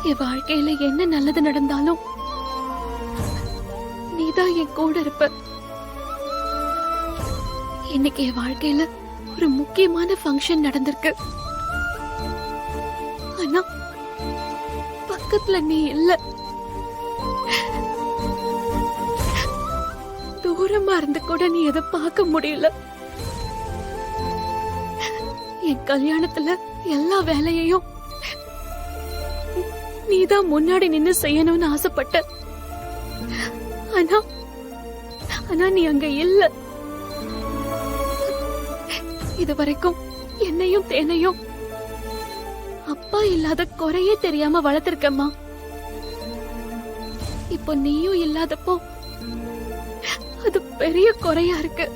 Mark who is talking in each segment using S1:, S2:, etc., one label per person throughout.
S1: என் வாழ்க்கையில என்ன நல்லது நடந்தாலும் நீதான் என் கூட இருப்ப. இன்னைக்கு என் வாழ்க்கையில ஒரு முக்கியமான ஃபங்க்ஷன் நடந்திருக்கு. ஆனா பக்கத்துல நீ இல்ல. தூரமா இருந்து கூட நீ எதை பார்க்க முடியல. என் கல்யாணத்துல எல்லா வேலையையும் நீதான் முன்னாடி நின்னு செய்யணும்னு ஆசைப்பட்ட. ஆனா நீ அங்க இல்ல. இதுவரைக்கும் என்னையும் தேனையும் அப்பா இல்லாத குறையே தெரியாம வளர்த்திருக்கம்மா. இப்போ நீயும் இல்லாதப்போ அது பெரிய குறையா இருக்கு.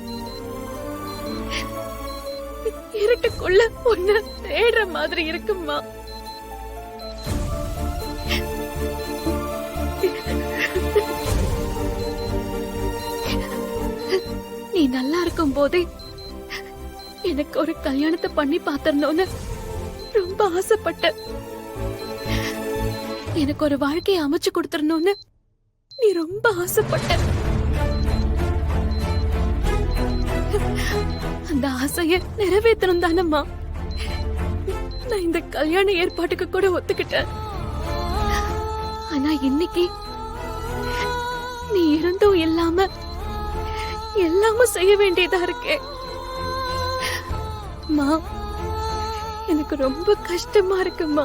S1: இருட்டுக்குள்ள ஒன்னு தேடுற மாதிரி இருக்குமா. நீ நல்லா இருக்கும் போதே எனக்கு ஒரு கல்யாணத்தை பண்ணி பாத்தரணும்னு ரொம்ப ஆசைப்பட்ட. எனக்கு ஒரு வாழ்க்கையை அமைச்சு கொடுத்துடணும்னு நீ ரொம்ப ஆசைப்பட்ட. அந்த ஆசைய நிறைவேற்றணும் தானம்மா நான் இந்த கல்யாண ஏற்பாட்டுக்கு கூட ஒத்துக்கிட்டேன். ஆனா இன்னைக்கு நீ இருந்தும் இல்லாம எல்லாமே செய்ய வேண்டியதா இருக்கே. மா எனக்கு ரொம்ப கஷ்டமா இருக்குமா.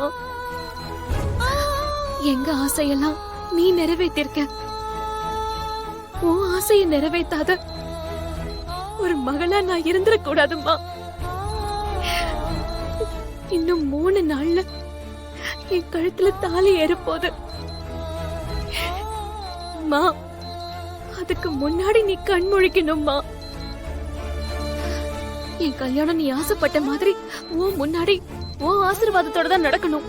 S1: எங்க ஆசையெல்லாம் நீ நிறைவேற்றிருக்க. உன் ஆசையை நிறைவேற்றாத ஒரு மகளா நான் இருந்துடக்கூடாதுமா. இன்னும் 3 நாள்ல என் கழுத்துல தாலி ஏறப்போகுது. மா அதுக்கு முன்னாடி நீ கண் முழிக்கணும்மா. என் கல்யாணம் நீ ஆசைப்பட்ட மாதிரி உன் முன்னாடி உன் ஆசீர்வாதத்தோட தான் நடக்கணும்.